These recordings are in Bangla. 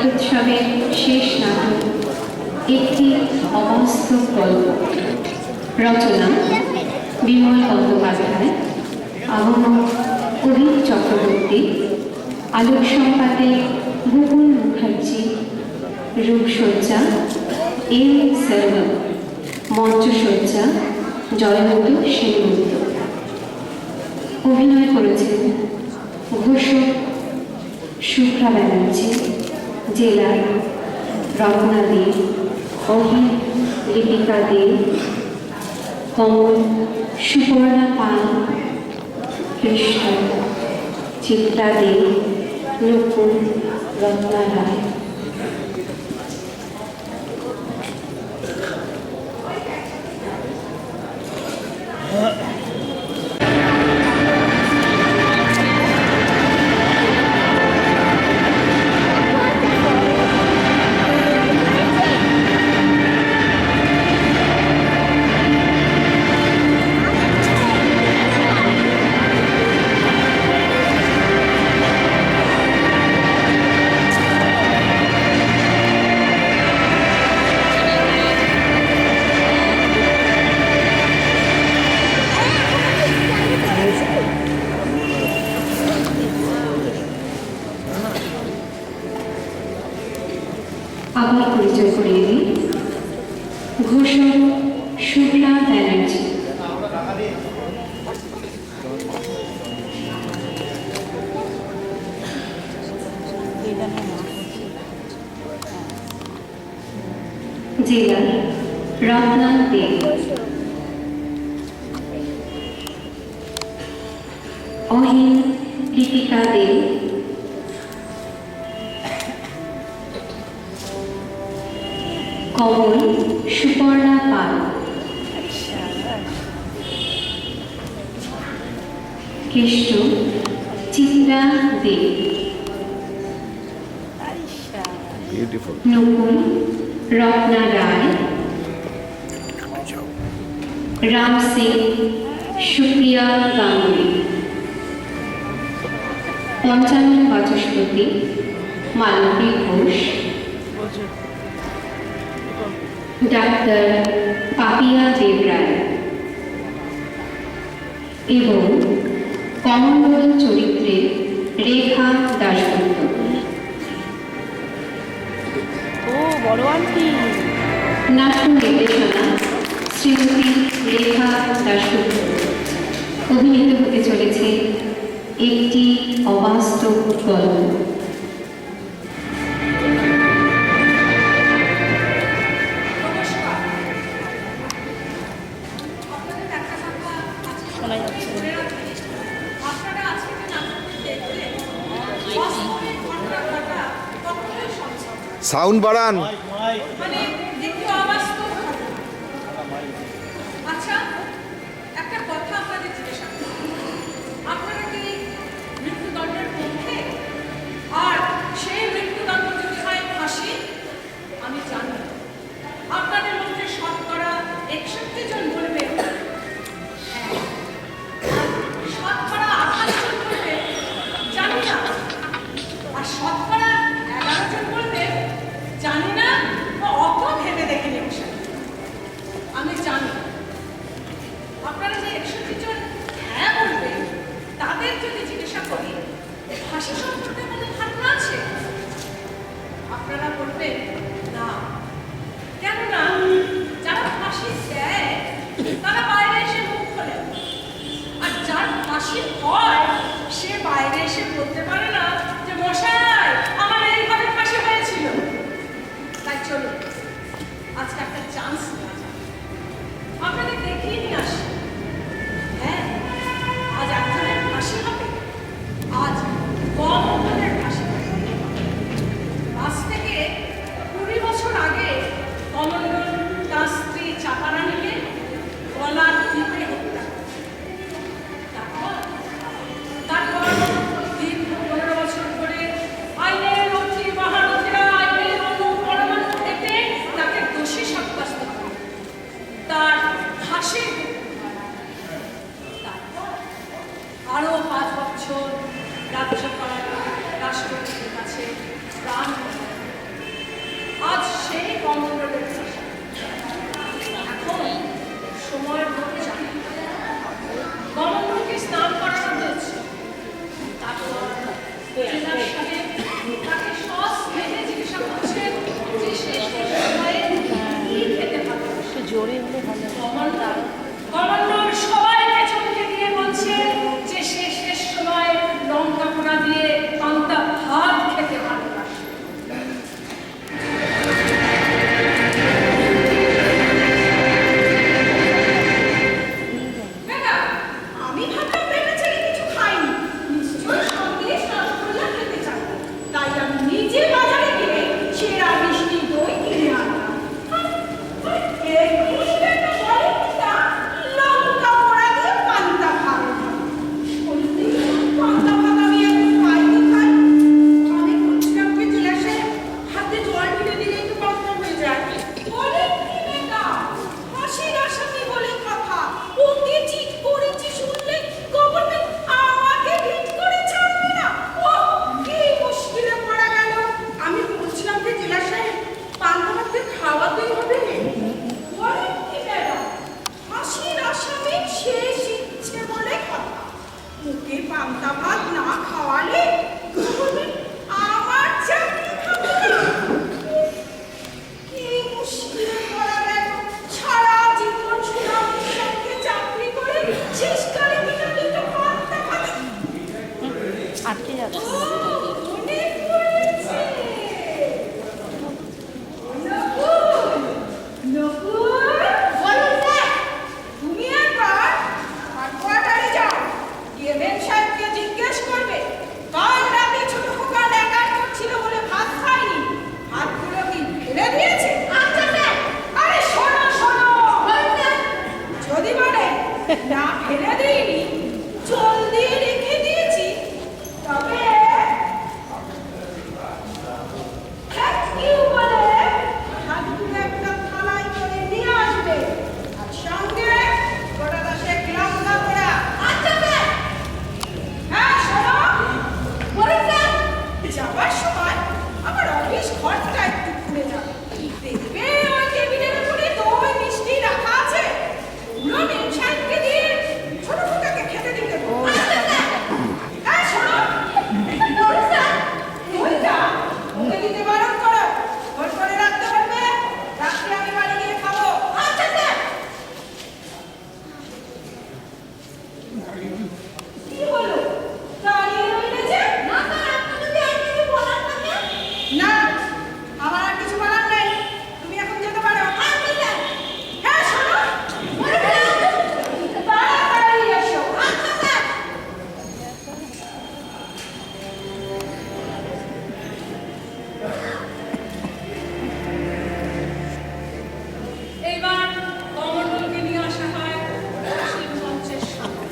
নাট্যোৎসবের শেষ নাটক একটি অবাস্তব গল্প। রচনা বিমল বন্দ্যোপাধ্যায়, আহ্বান অভিক চক্রবর্তী, আলোক সম্পাদে বুকুল মুখার্জি, রূপসজ্জা এম সর্বম, মঞ্চসজ্জা জয়ন্ত সেনগুপ্ত। অভিনয় করেছেন ঘোষক শুভ্রা ব্যানার্জি, জেলা রত্না দে, অহিন লিপিকা দে, কমল সুপর্ণা পাল, কৃষ্ণ চিত্রা দে, নকুল রত্না রায়। আবার পরিচয় করিয়ে দিই, ঘোষক শুভ্রা ব্যানার্জি। জেলা রত্না দে, অহিন লিপিকা দে, কমল সুপর্ণা পাল, কৃষ্ণ চিত্রা দে, নকুল রত্না রায়, রাম সিং সুপ্রিয়া গাঙ্গুলি। পঞ্চানন বাচস্পতি মালতী ঘোষ, ডাক্তার পাপিয়া দেবরায় এবং কমণ্ডল চরিত্রে রেখা দাশগুপ্ত। নাট্য নির্দেশনা শ্রীমতী রেখা দাশগুপ্ত। অভিনীত হতে চলেছে একটি অবাস্তব গল্প। সাউন্ড বাড়ান। আচ্ছা, একটা কথা আপনাদের জিজ্ঞাসা করি, আপনারা কি মৃত্যুদণ্ডের পক্ষে? আর সেই মৃত্যুদণ্ড যদি হয় ফাঁসি? আমি জানি আপনাদের মধ্যে শতকরা 61 জন বলবে হ্যাঁ, শতকরা 28 জন বলবে জানি না, আর শতকরা 11 জন বলবে জানি না বা অত ভেবে দেখে নেব। আমি জানি আপনারা যে 61 জন হ্যাঁ বলবে, তাদের যদি জিজ্ঞাসা করি ফাঁসি সম্পর্কে কোনো ধারণা আছে, আপনারা বলবেন না। কেননা যারা ফাঁসি দেয় তারা বাইরে এসে মুখ খোলে, আর যার ফাঁসি হয় সে বাইরে এসে বলতে পারে না যে মশাই আমার এইভাবে ফাঁসি হয়েছিল। তাই চলুন আজকে একটা চান্স নেওয়া যাক, আপনাদের দেখিয়ে নিয়ে আসি। হ্যাঁ, আজ একজনের ফাঁসি হবে, আজ কম কমণ্ডলের ভাষা। এখন সময় হতে যায়, কমণ্ডলকে স্নান করানো হয়েছে। তারপর জেলার সাহেব তাকে সস্নেহে জিজ্ঞাসা করছেন যে শেষ সময়ে কি খেতে ভালোবাসে। জোরে হলে ভালো। কমণ্ডল সবাইকে চমকে দিয়ে বলছে যে সে শেষ সময় লঙ্কা পোড়া দিয়ে পান্তা ভাত খেতে ভালোবাসে। বেটা, আমি ভাবলাম বেটা ছেলে কিছু খাইনি, নিশ্চয়ই সন্দেশ রসগোল্লা খেতে চাই, তাই আমি নিজে বাজারে গিয়ে সেরা মিষ্টি দই কিনে আনলাম। এই খুশিটা বলে কিনা লঙ্কা পোড়া দিয়ে পান্তা ভাত। বলতে পান্তা ভাত আমি এখন পাই কোথায়? আমি খুঁজলাম কি জেলা সাহেব হাতে জল ঢেলে দিলেই তো পান্তা হয়ে যায়। বলে কি বেটা, হাসির আসামি বলে কথা, ওকে চিট করেছি শুনলে গভর্নমেন্ট আমাকে ভিট করে ছাড়বে না। ও কি মুশকিলে পড়া গেল। আমি বলছিলাম যে জেলা সাহেব পান্তা ভাত খাওয়াতেই হবে। বলে কি বেটা, হাসির আসামি শেষ ইচ্ছে বলে কথা, ওকে পান্তা ভাত না খাওয়ালে গভর্নমেন্ট আমার চাকরি খাবে না। কি মুশকিলে পড়া গেল। সারা জীবন সুনামের সঙ্গে চাকরি করে শেষকালে কিনা দুটো পান্তা ভাত। আটকে যাচ্ছে। ও, মনে পড়েছে। নকুল, নকুল, বলুন স্যার। তুমি একবার আমার কোয়ার্টারে যাও, গিয়ে মেম সাহেবকে জিজ্ঞেস করবে কাল রাতে ছোট খোকা একা করছিল বলে ভাত খায়নি, ভাতগুলো কি ফেলে দিয়েছে? আচ্ছা স্যার। আরে শোনো শোনো, যদি বলে না ফেলে দিইনি, জল দিয়ে রেখে দিয়েছি, তবে থ্যাংক ইউ বলে ভাতগুলো একটা থালায় করে নিয়ে আসবে, আর সঙ্গে গোটা দশেক লঙ্কা পোড়া। আচ্ছা স্যার। হ্যাঁ শোনো, বলুন স্যার। যাবার সময় আমার অফিস ঘরটা একটু ঘুরে যাবে, দেখবে ওই টেবিলের উপরে দই মিষ্টি রাখা আছে, ওগুলো মেম সাহেবকে দিয়ে ছোট খোকাকে খেতে দিতে বলো। আচ্ছা স্যার। হ্যাঁ শোনো, বলুন স্যার, দইটা ওকে দিতে বারণ করো, ঘর করে রাখতে পারবে, রাত্রে আমি বাড়ি গিয়ে খাবো। আচ্ছা স্যার। কি হলো, দাঁড়িয়ে রইলে যে? না স্যার, আপনি যদি আর কিছু বলার থাকে। না, আমার আর কিছু বলার নেই, তুমি এখন যেতে পারো। আচ্ছা স্যার। হ্যাঁ শোনো, তাড়াতাড়ি এসো। আচ্ছা স্যার। এইবার কমণ্ডলকে নিয়ে আসা হয় অসীম মঞ্চের সামনে।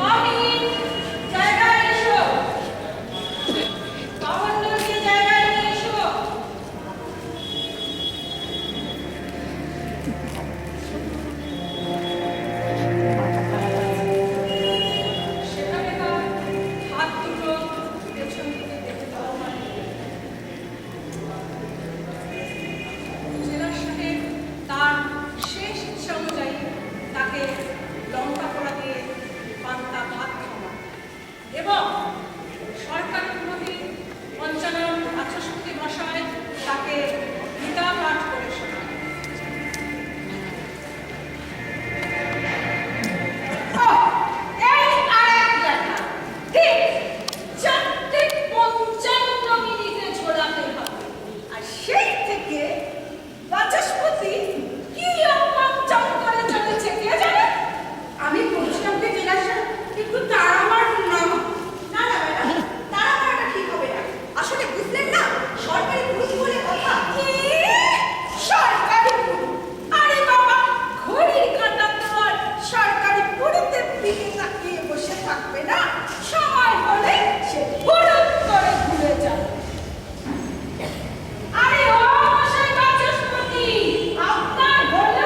অমিত, জায়গায় এসো। কমণ্ডলকে জায়গায় নিয়ে এসো। সেখানে তার হাত দুটো পেছন দিকে দেখতে পাওয়া হয়। জেলার সাহেব তার শেষ ইচ্ছা অনুযায়ী তাকে লঙ্কা পোড়া দিয়ে পান্তা ভাত খাওয়ান এবং সরকারি পুরোহিত পঞ্চানন আচার্যশক্তি মশাই তাকে গীতা পাঠ করে শোনান। এই আরেক লেখা, ঠিক 4:55 ঝোলাতে হবে, আর সেই থেকে বাচস্পতি কি অপচয় করে চলেছে কে জানে। আমি বলছিলাম যে জেলা সাহেব একটু তাড়া মারুন না। না না বেটা, তাড়া মারাটা ঠিক হবে না। আসলে বুঝলেন না, সরকারি পুলিশ বলে কথা। কি সরকারি পুলিশ? আরে বাবা, ঘড়ির কাঁটা তো আর সরকারি পুলিশের দিকে তাকিয়ে বসে থাকবে না, সময় হলে সে হুড়ুক করে ঘুরে যাবে। আরে ও মশাই বাচস্পতি, আপনার হলো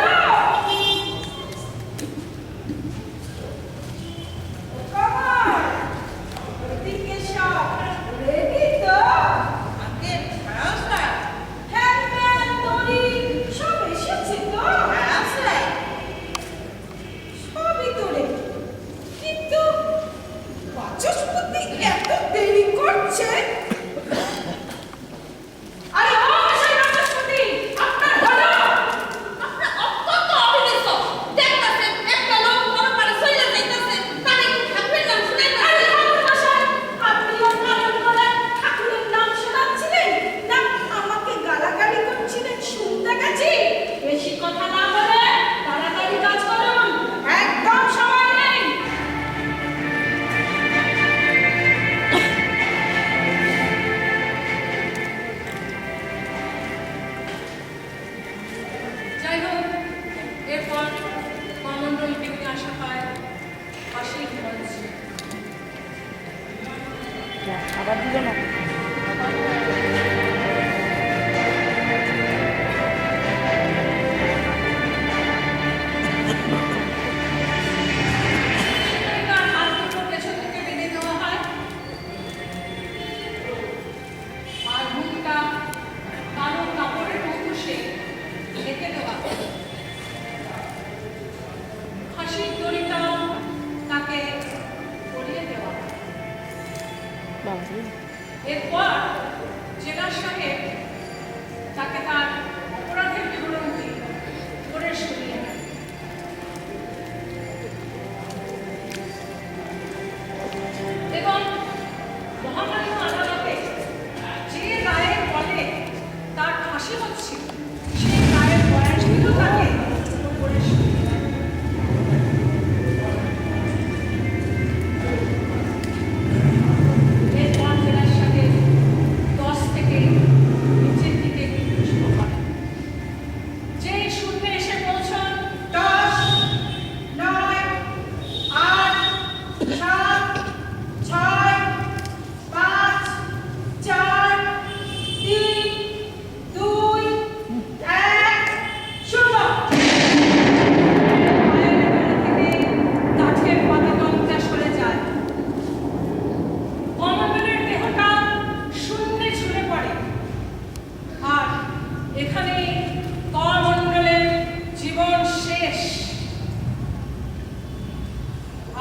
শেষ।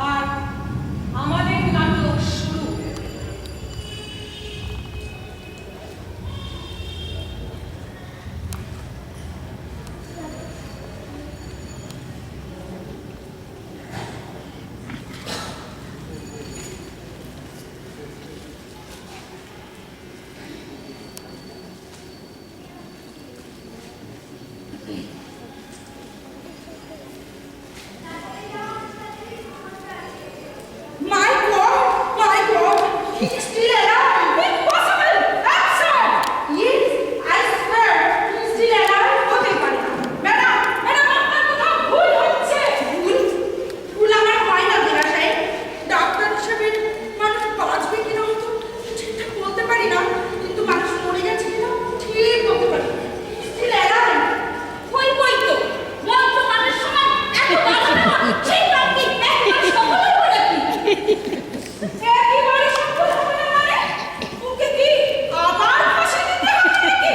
আর আমাদের নাটক শুরু। My God, he is still alive. Impossible, absurd. Yes, I swear, he is still alive. হতে পারে না। ম্যাডাম, আপনার কোথাও ভুল হচ্ছে। ভুল আমার হয় না দিনা সাহেব। ডাক্তার হিসেবে মানুষ বাঁচবে কিনা হয়তো ঠিকঠাক বলতে পারি না, কিন্তু মানুষ মরে গেছে কিনা ঠিক বলতে পারি। He is still alive. বই তো মন্ত্রপাঠের সময় এত বাজনা সেই প্রান্তিক একেবারে সফল হলো নাকি? একেবারে সফল হবে না মানে? ওকে কি আবার ফাঁসি দিতে হবে নাকি?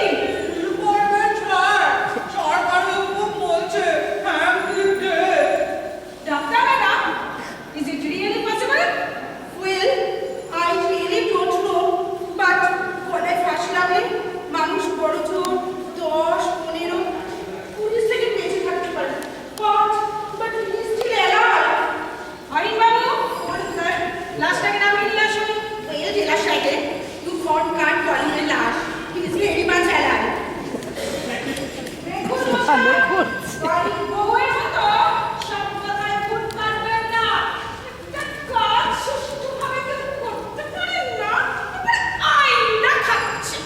করবেন স্যার, সরকারও খুব বলছে hang him dead. Doctor madam, is it really possible? Well, I really don't know, but গলায় ফাঁস লাগলে মানুষ বড় জোর 10, 15, 20 সেকেন্ড বেঁচে থাকতে পারে। But he is still alive. হরিণ বাবু, স্যার, লাশটাকে নামিয়ে নিয়ে আসুন। Well, জেলা সাহেব, you can't call him a lash. He is very much alive. দেখুন মশাই, বাড়ির বউয়ের মতো সব কথায় খুঁত কাটবেন না। একটা কাজ সুষ্ঠুভাবে কেউ করতে পারেন না, আবার আইনটা খাচ্ছে।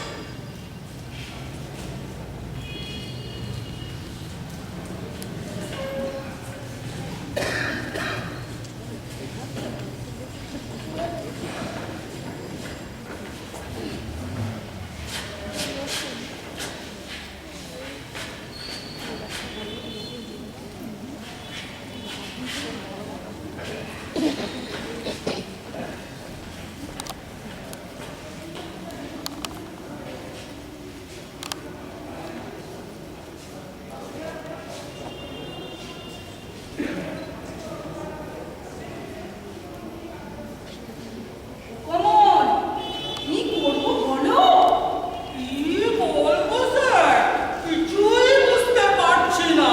কমল, কি করবো বলো? কি বলবো স্যার, কিছুই বুঝতে পারছি না।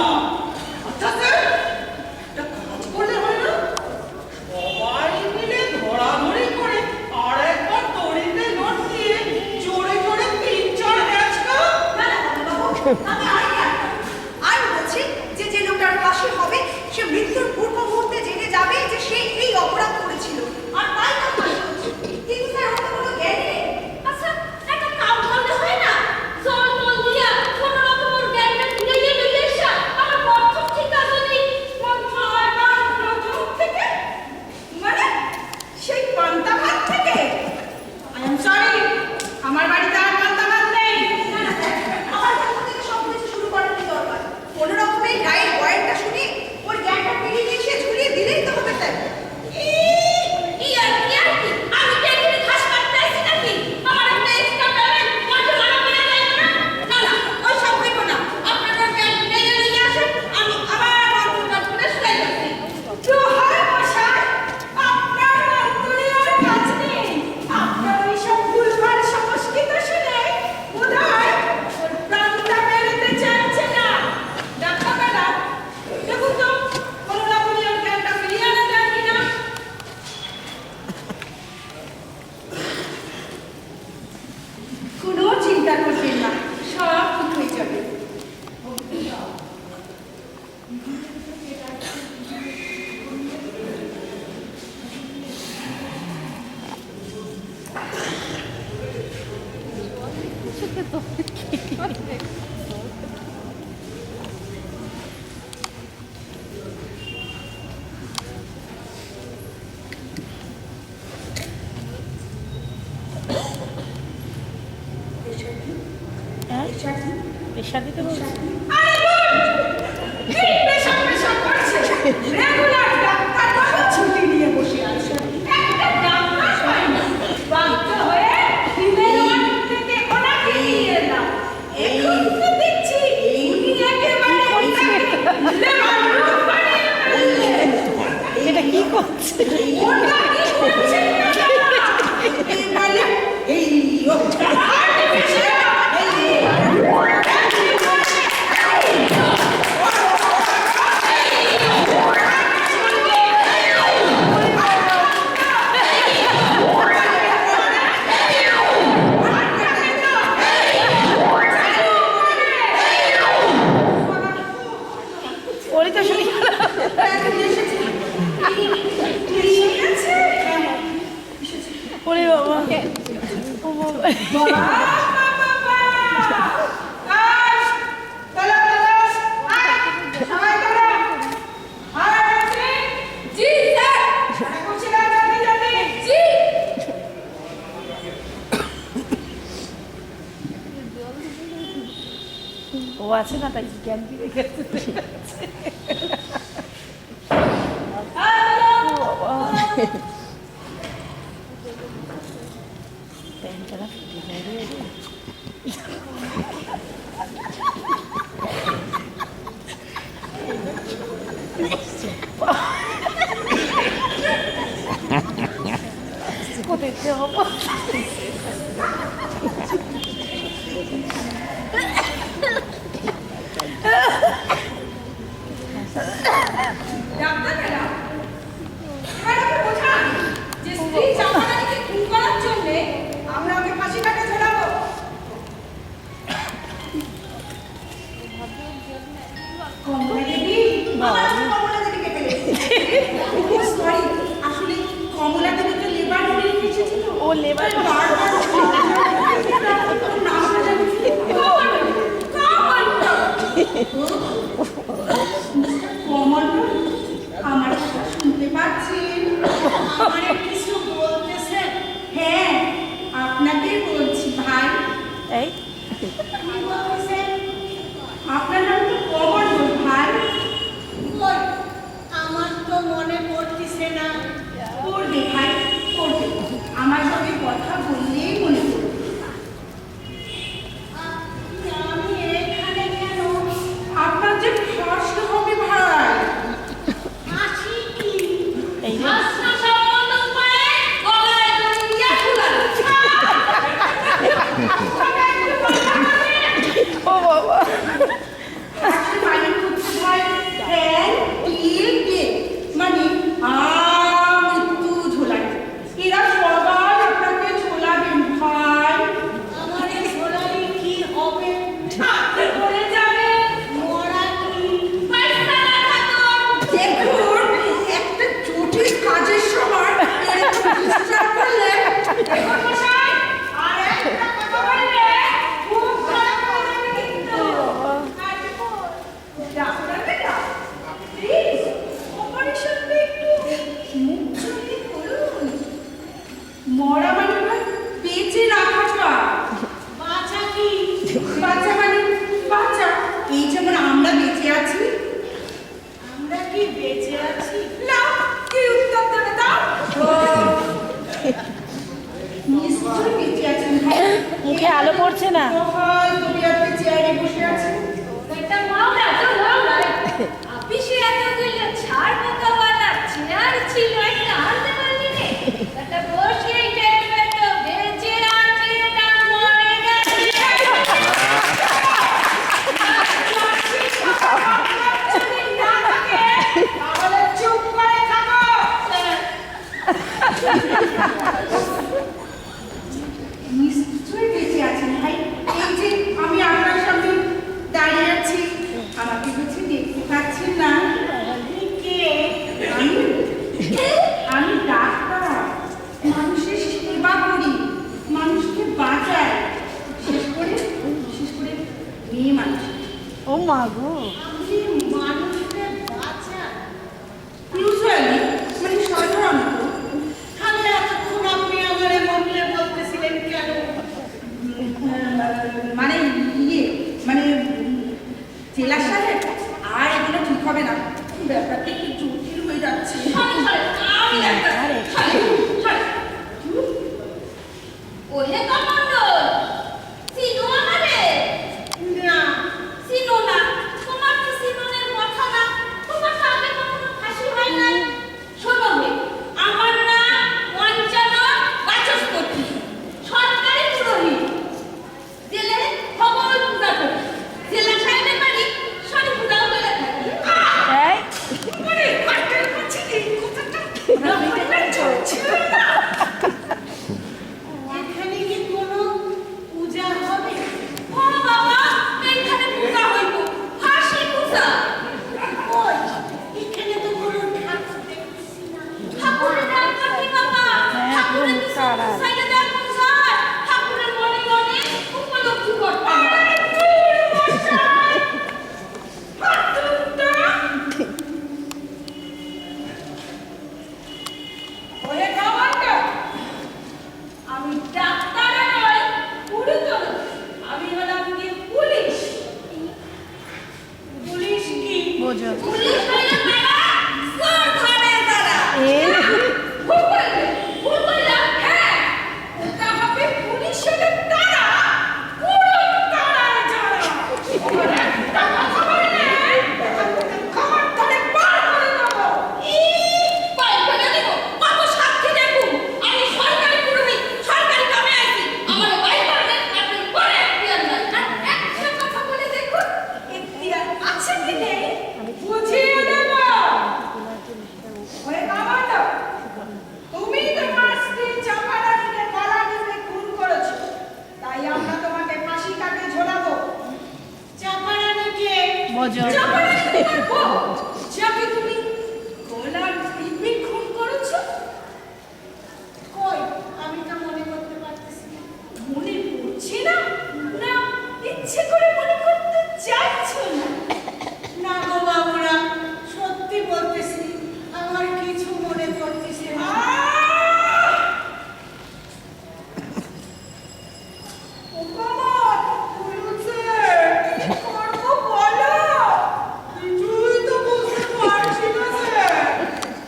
আচ্ছা স্যার, একটা কাজ করলে হয় না? সবাই মিলে ধরাধরি করে আর একবার দড়িতে নোট দিয়ে জোরে জোরে 3-4 হ্যাচ দাও। না না বাবু, আমি আইন বলছি যে যে লোকটার ফাঁসি হবে সে মৃত্যুর পূর্ব মুহূর্তে জেনে যাবে যে সে এই অপরাধ করেছিল, আর তাই তার ফাঁসি হচ্ছে। কিন্তু স্যার ওটা কোনো জ্ঞান নেই। আচ্ছা, একটা কাম করলে হয় না? জল টল দিয়া কোনো রকম ওর জ্ঞানটা ফিরিয়ে নিয়ে এসে আমার প্রথম ঠিকানা নেই থেকে, মানে সেই পান্তা ভাত থেকে। আই এম সরি, আমার বাড়িতে আর পান্তা ভাত নেই। না না স্যার, আমার কাছ থেকে সব কিছু শুরু করার কি দরকার? কোনো রকমে গায়ের বয়ানটা শুনে ওর জ্ঞানটা ফিরিয়ে নিয়ে এসে ঝুলিয়ে দিলেই তো হবে স্যার। কি আর কি? আমি কি এখানে ঘাস কাটতে আসি নাকি? আমার একটা এক্সট্রা পেমেন্ট মাঝে মারা পেয়ে যায় না? না না, ওই সব হইব না। আপনার ওর জ্ঞান ফিরিয়ে নিয়ে আসেন, আমি আবার মন্ত্রটা করে শুয়ে যাচ্ছি। জোহার মশাই, আপনার মন্ত্রী আর কাজ নেই। আপনার ওই সব ভুলভাল সংস্কৃত শুনে বোধহয় ওর প্রাণটা বেরোতে চাইছে না। ডাক্তার ম্যাডাম, দেখুন তো কোনো রকমে ওর জ্ঞানটা ফিরিয়ে আনা যায় কিনা। কোনো চিন্তা করবেন না, সব ঠিক হয়ে যাবে। পেশা দিতে বলছি। রেগুলার ডাক্তার বাবু ছুটি নিয়ে বসে আছে, একটা ডাক্তার পাই না। বাধ্য হয়ে দিনের ওয়ার্ড থেকে ওনাকে নিয়ে এলাম। এখন তো দেখছি উনি একেবারে লেবার ও আছে না, তাই জ্ঞান ফিরে গেছে। প্যান্টটা ফিটে যায় রে। কোথায় হবো? ডাক্তার ম্যাডাম, এবার ওকে বোঝান যে স্ত্রী জামাইকে খুন করার জন্য আমরা ওকে ফাঁসি কাটে ঝোলাবো। কমলা দেবী, আমার তো কমলা দেবীকে ফেলেছে। সরি, আসলে কমলা দেবী তো লেবার রুমে এসেছিল। ও লেবার বারবার নামটা জানি কমল, আমার কথা শুনতে পাচ্ছেন? আমার কিছু বলতেছেন? হ্যাঁ, আপনাকে বলছি ভাই। এই কি বলতেছেন? আপনার নাম তো কমল ভাই। কই, আমার তো মনে পড়তেছে না। পড়বে ভাই, পড়বে। আমার সঙ্গে কথা বললেই মনে পড়বে। আমি এখানে কেন? আপনার যে ফাঁসি হবে ভাই। ফাঁসি কি? এই রে। আচ্ছা, সম্মত উপায়ে গলায় দড়ি দিয়া ঝুলানো। ও বাবা, ফাঁসি মানে হচ্ছে ভাই মানে মৃত্যু ঝোলানো। এরা সবাই আপনাকে ঝোলাবেন ভাই। আমার ঝোলালে কি হবে? ঠাকুর পড়ে যাবে। মরা কি? দেখুন, একটা জটিল কাজের সময় এরকম ডিস্টার্ব করলে দেখুন মশাই, আর একটা কথা বললে খুব খারাপ হবে কিন্তু। ডাক্তার বেটা, প্লিজ অপারেশনটা একটু মুখ চুরি করুন। মরা মানে ভাই বেঁচে রাখাটা। বাঁচা কি? বাঁচা মানে বাঁচা, এই যেমন আমরা বেঁচে আছি। আমরা কি বেঁচে আছি? না, কি উত্তর দেবে দাও? নিশ্চয়ই বেঁচে আছেন ভাই। মুখে আলো পড়ছে না। সকাল তুমি আপনি চেয়ারে বসে আছেন। একটা মাওলা তো মাওলা। অফিসে এতগুলো ছাড় পোকাওয়ালা চেয়ার ছিল, একটা আনতে পারলি নে? একটা বসেই দেখবে তো বেঁচে আছে না মরে গেছে। যদি না থাকে, তাহলে চুপ করে থাকো। নিশ্চয়ই বেঁচে আছেন ভাই। এই যে আমি আপনার সামনে দাঁড়িয়ে আছি, আমাকে বুঝি দেখতে পাচ্ছেন না? কে? আমি ডাক্তার। মানুষের সেবা করি, মানুষকে বাঁচাই, বিশেষ করে মেয়ে মানুষ। ও মা গো, আপনি মানুষকে বাঁচান? ইউজুয়ালি, মানে সাধারণত। তাহলে এতক্ষণ আপনি আমারে মরলে বলতেছিলেন কেন? মানে মানে জেলা সাহেব, আর এগুলো ঠিক হবে না। ব্যাপারটা একটু জটিল হয়ে যাচ্ছে। ওহে কমান্ডো, চিনো আমারে? না, চিনো না? তোমার তো চিনোনের কথা না। তোমার তো আগে কখনো ফাঁসি হয় নাই। শোনো হে, আমার নাম অঞ্চনা বাচস্পতি, সরকারি পুরোহিত। জেলে খবর পূজা করি। জেলা সাহেবের বাড়ি শনি পূজাও করে থাকি। এই মানে হাটের কাছে এই কথাটা বোঝো পুলিশ হয়ে তারা স্কোর ধরে তারা এ ভুল করলে ভুল করলাম হ্যাঁ ওটা হবে পুলিশ হলে তারা পুরো তারায় যারা ওরা একটা কথা বললে খবর ধরে পার করে দেবো পার করে দেবো কত সাক্ষী দেখুন আমি সরকারি পুরোহিত সরকারি কামে আছি আমার বাইর করবেন আপনি পরে এখতিয়ার নাই আর একটা কথা বলে দেখুন এখতিয়ার আছে কি নেই বুঝিয়ে দেবো ওরে বাবা তো তুমি তোমার স্ত্রী চাপারানিকে গলা টিপে খুন করেছো তাই আমরা তোমাকে ফাঁসি কাটে ঝোলাবো চাপারানিকে বোঝো চাপারানি তোমার বউ যাকে তুমি গলা টিপে খুন করেছো কই আমি তা মনে করতে পারতেছি না মনে পড়ছে না না ইচ্ছে করে মনে করতে চাইছো না না গো বাবুরা সত্যি বলতেছি আমার কিছু মনে পড়তেছে না ও বাবা বলছে কি করবো বলো কিছুই তো বুঝতে পারছি না স্যার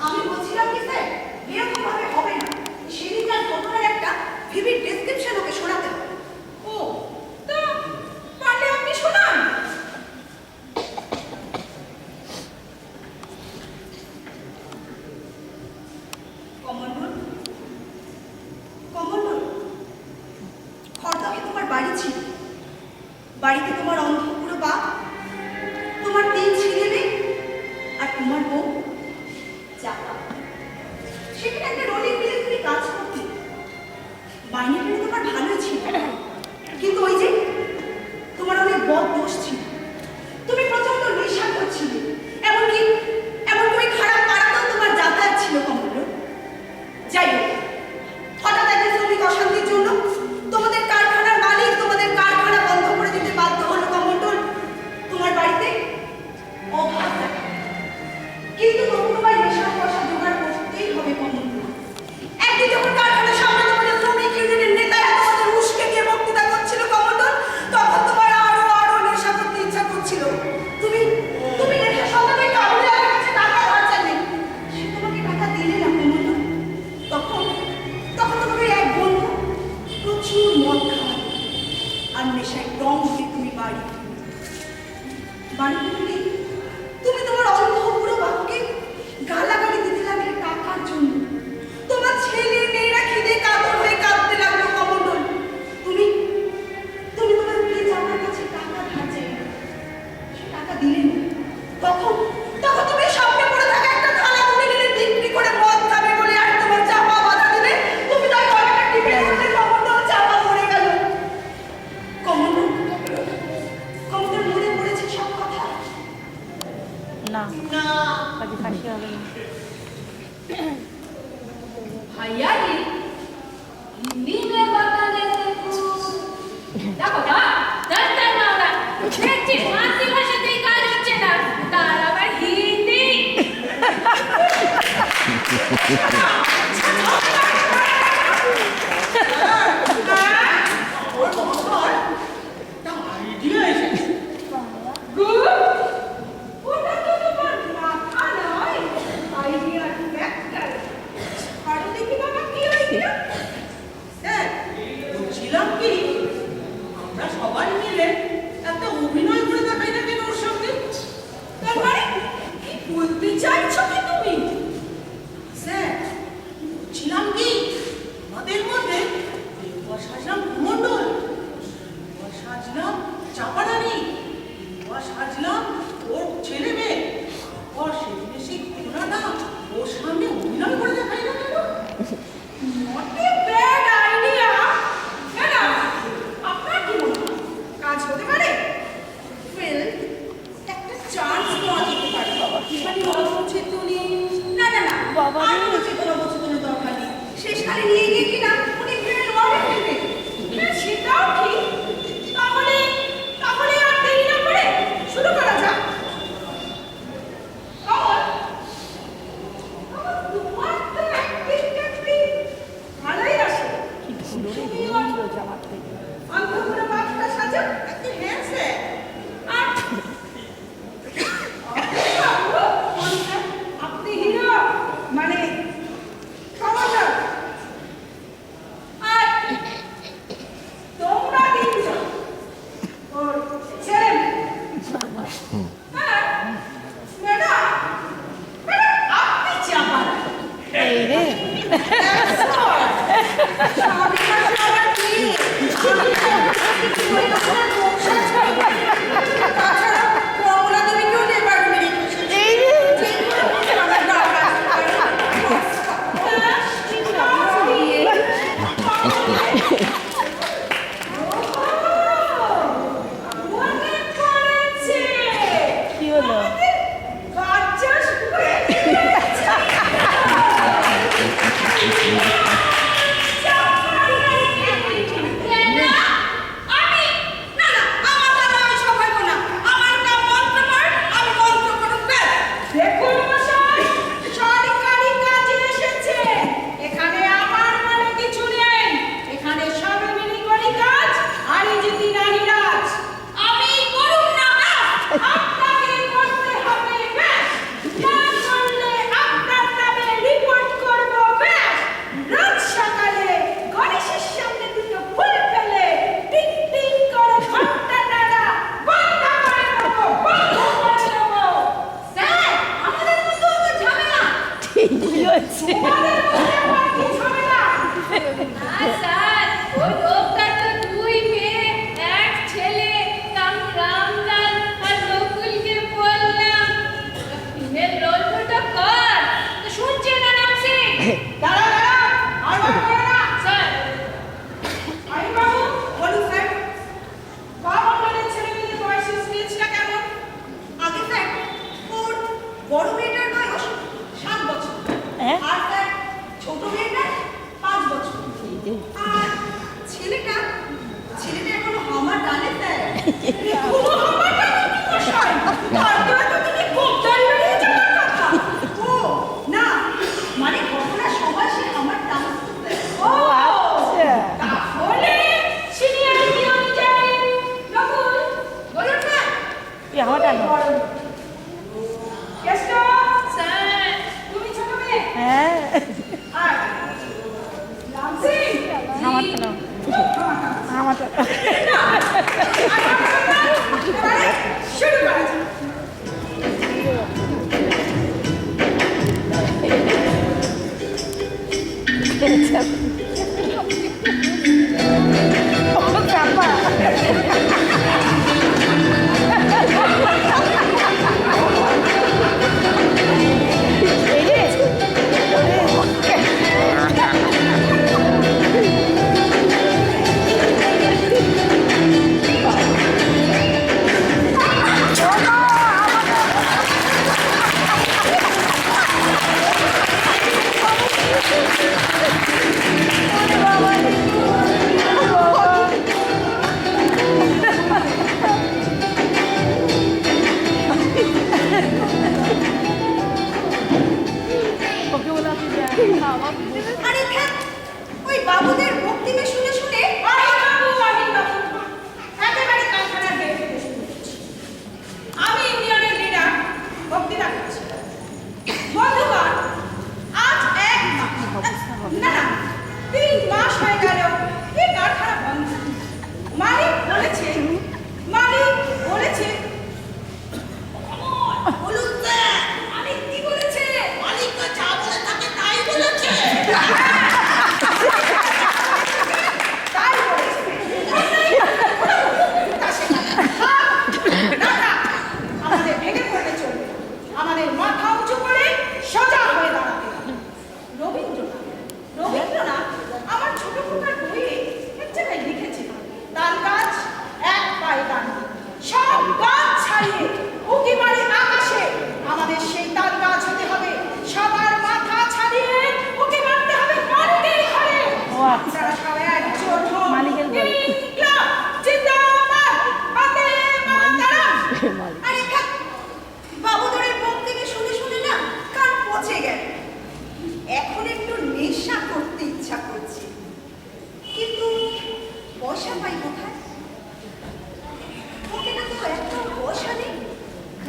আমি বলছিলাম কি স্যার এরকম ভাবে হবে না সেদিনকার ঘটনার একটা ভিভিড ডেসক্রিপশন ওকে শোনাতে হবে ও তা পারলে আপনি শোনান কমলপুর কমলপুর খড়দাকে তোমার বাড়ি ছিল বাড়িতে তোমার অন্ধপুরো বাপ তোমার 3 ছেলে মেয়ে আর তোমার বউ চাপা সেখানে একটা রোলিং মিলে তুমি কাজ করতে মাইনেটা তোমার ভালো ছিল কিন্তু ওই যে তোমার অনেক বদ দোষ ছিল তুমি প্রচন্ড নেশা করছিলে এমনকি ওই খারাপ পাড়াতেও তোমার যাতায়াত ছিল কমলপুর যাই হোক হঠাৎ একদিন শ্রমিক অশান্তির জন্য তোমাদের কারখানার মালিক তোমাদের কারখানা বন্ধ করে দিতে বাধ্য হলো কমলপুর তোমার বাড়িতে অভাব দেখা দিল। কিন্তু তবু তোমার নেশার পয়সা জোগাড় করতেই হবে কমলপুর একদিন যখন কারখানার সামনে তোমাদের শ্রমিক ইউনিয়নের নেতারা তোমাদের উস্কে দিয়ে বক্তৃতা করছিল কমলপুর তখন তোমার আরো নেশা করতে ইচ্ছা করছিল তুমি নেশা সন্তানের কাবুলে আমার কাছে টাকা ধার চাইলে সে তোমাকে টাকা দিলে না কমলপুর তখন তোমাকে এক বন্ধু প্রচুর মদ খাওয়া আর নেশায় রং হয়ে তুমি বাড়ি ফিরলে তুমি তোমার অন্ধপুরো বাপকে গালাগালি দিতে লাগলে টাকার জন্য তোমার ছেলে মেয়েরা খিদে কাতর হয়ে কাঁদতে লাগলো কমলপুর তুমি তোমার প্লিজ আমার কাছে টাকা ধার চাইলে সে টাকা দিলে না তখন তুমি সামনে পড়ে থাকা একটা থালা তুলে নিলে বিক্রি করে মদ খাবে বলে আর তোমার চাপা বাধা দিলে তুমি তাই গলাটা টিপে ধরলে কমলপুর চাপা পড়ে গেল কমলপুর মনে পড়েছে সব কথা না না তাকে ফাঁসি হবে না भैया जी हिंदी में बताने से कुछ দেখো না দস্তার মাওলা দেখছি মাতৃভাষাতেই কাজ হচ্ছে না তার আবার হিন্দি ওর বাবার একটা আইডিয়া এসেছে গুড ওটা তো তোমার মাথা নয় আইডিয়া ফ্যাক্টর আরো দেখি বাবা কি আইডিয়া স্যার বলছিলাম কি আমরা সবাই মিলে একটা অভিনয় করে দেখাই না কেন ওর সঙ্গে তার মানে কি বলতে চাইছো কি তুমি স্যার বলছিলাম কি আমাদের মধ্যে একবার সাজলাম মন্ডল একবার সাজলাম চাপারানি একবার সাজলাম ওর ছেলে মেয়ে আর সেদিনে সেই ঘটনাটা ওর সামনে অভিনয় করে দেখাই না কেন not a bad idea madam আপনার কি মনে হয় কাজ হতে পারে ওয়েল একটা চান্স দেওয়া যেতে পারে মানে অথচ তুমি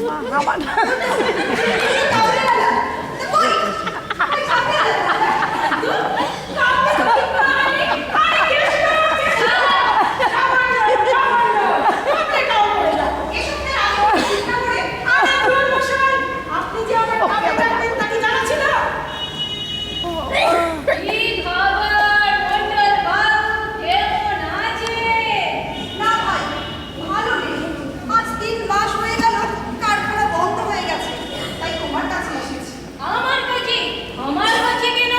আমার আপনি যে আমার কাপড় রাখবেন তা কি জানা ছিল? কি খবর মন্ডল বাবু, কেমন আছেন? না ভাই, ভালো নেই। আজ 3 মাস হয়ে গেল কারখানা বন্ধ হয়ে গেছে। তাই তোমার কাছে এসেছি। আমার কাছে? আমার কাছে কেন?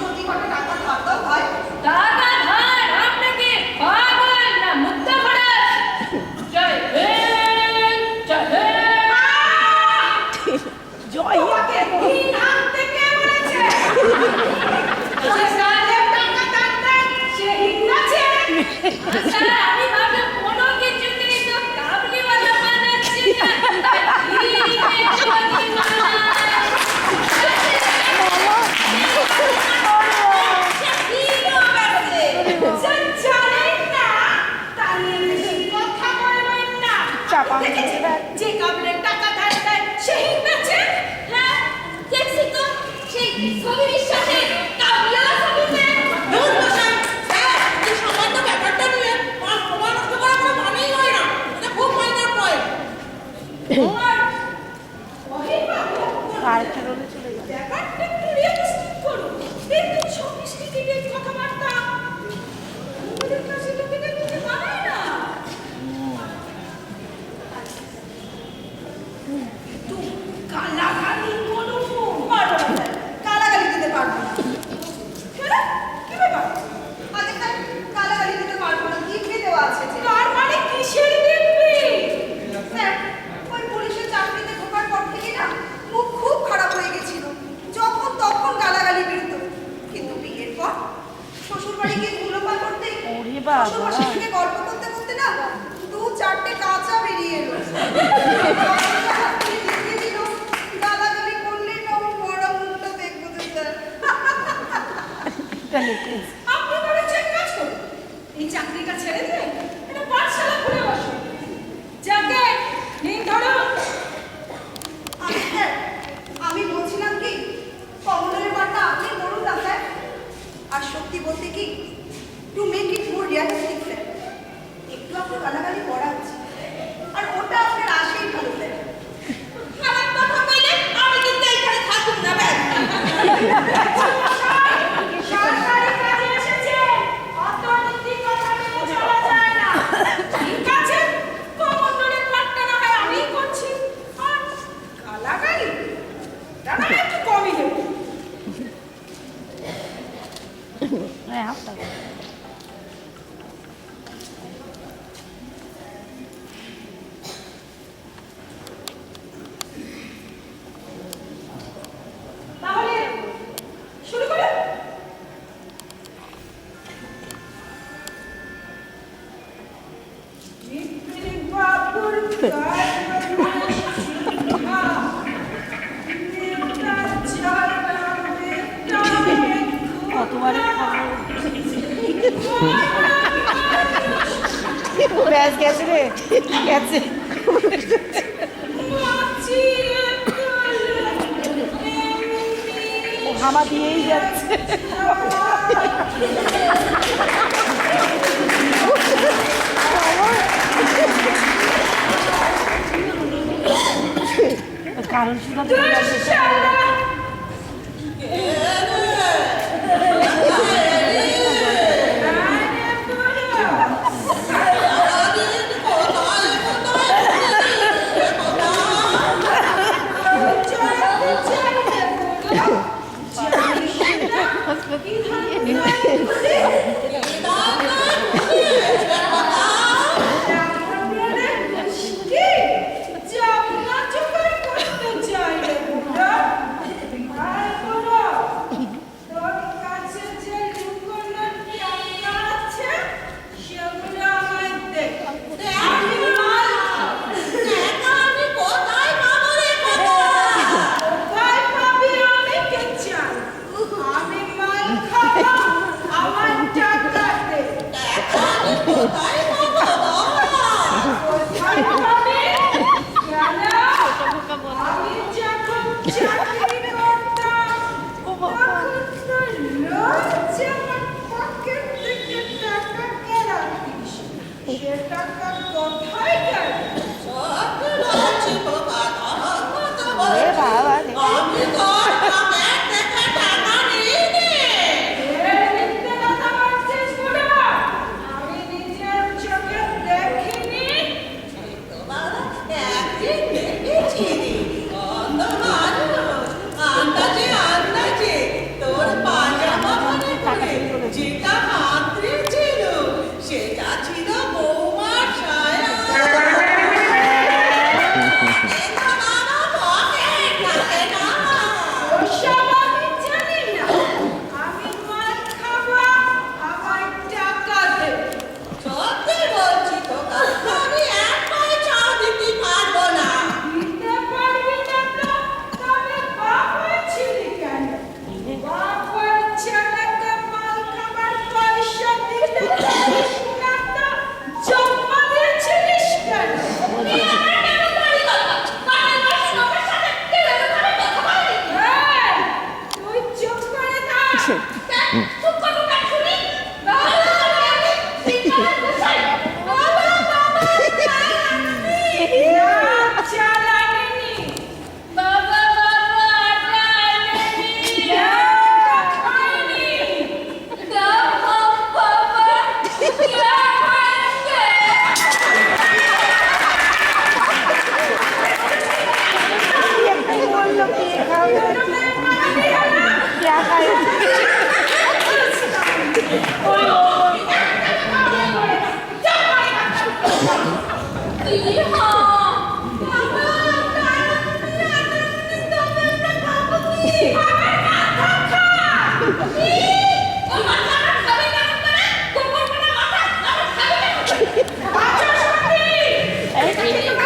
যদি কটা টাকা ধার দাও ভাই। টাকা ধার আপনাকে পাগল না মুক্তা ফরাস? জয় হিন্দ, জয় হিন্দ। জয় তোমাকে দিন আনতে কে বলেছে? যে সাহেব টাকা ধার দেয়, সে হিন্দ আছে? স্যার, আমি ভাবলাম কোনো কিছুতেই তো কাবলিওয়ালা বানাচ্ছি না। যে জানেন না, তা নিয়ে বেশি কথা বলবেন না। চাপা। দেখেছেন? যে কাবলের টাকা ধার দেয়, সে হিন্দ আছে? হ্যাঁ, দেখছি তো সেই ছবির সাথে কাবলিওয়ালা ছবিতে। ধুর মশাই, স্যার, এই সামান্য ব্যাপারটা নিয়ে আর প্রমাণ নষ্ট করা কোনো মানেই হয় না। এটা খুব মাইনর পয়েন্ট। আর অহিবাবু, আরেকটা রোলে চলে গেল। ব্যাপারটা একটু রিয়েলিস্টিক করুন। দেখবেন সফিস্টিকেটেড কথাবার্তা আমাদের কাছে লোকেরা দিতে পারে না। একটু গালাগালি করুন। পারবো না স্যার। গালাগালি দিতে পারবো না। কেন? কি ব্যাপার? আগে স্যার, গালাগালি দিতে পারবো না। দিব্যি দেওয়া আছে যে। তার মানে কিসের দিব্যি? স্যার, ওই পুলিশের চাকরিতে ঢোকার পর থেকে না মুখ খুব খারাপ হয়ে গেছিল। যখন তখন গালাগালি বেরোতো। কিন্তু বিয়ের পর শ্বশুরবাড়ি গিয়ে ধুলোপান করতে ওরে বাবা। শ্বশুরমশাইয়ের সঙ্গে গল্প করতে করতে না 2-4টে কাঁচা বেরিয়ে এলো। দেখিয়ে দিল, গালাগালি করলে না আমি বড় মুখটা দেখবো তো স্যার। এটা লিখে আপনি বলেছেন এক কাজ করুন। এই চাকরিটা ছেড়ে দিয়ে একটা পাঠশালা খুলে বসুন। যাকে নিন ধরুন। স্যার, আমি বলছিলাম কি কমলের বারটা আপনি করুন না স্যার। আর সত্যি বলতে কি to make it more realistic sir, একটু আপনার গালাগালি পড়া উচিত। আর ওটা আপনার আসেই ভালো স্যার। খারাপ কথা কইলে আমি কিন্তু এইখানে থাকুম না ব্যাস। সরকারি কাজে এসেছে, অত নীতি কথা মেনে চলা যায় না। ঠিক আছে, কমন্ডলের পাঠটা না হয় আমিই করছি। আর গালাগালি দাদা একটু কমই দেবো। হ্যাঁ হাফটা তাহলে শুরু করুন। বিপিন বাবুর কতবারে খাবো ব্যাস গেছে রে গেছে ও হামা দিয়েই যাচ্ছে কারণ শুধু টাকা কোথায় গেল? সত্যি বলছি বাবা, এ বাবা রে। আমি তো পকেট থেকে টাকা নিইনি। এ মিথ্যে কথা বলছিস বুড়ো? আমি নিজের চোখে দেখিনি। তো বাবা, একদিন দেখেছি রে, অন্ধ মানুষ, আন্দাজে আন্দাজে তোর পাজামা মনে করে যেটা হাতড়ে ছিল, সেটা ছিল বৌমার সায়া। কিন্তু বাবা, পকেট থাকে না। ওসব আমি জানি না। আমি মার খাবো, আমার টাকা দে। সত্যি বলছি তো, আমি এক পয়সাও দিতে পারবো না। দিতে পারবি না তো তবে বাবা ছিলি কেন? বাবার ছেলেকে মাল খাবার পয়সা দিতে পারিস না তো জম্মা দিয়েছিলিস কেন? এই, তুই চুপ করে থাক। না চালানি বাবা বাবা আটা আনেনি না খাইনি বাবা বাবা ইয়া হাতে একটু বললো কি খাবে क्या खाए ইহা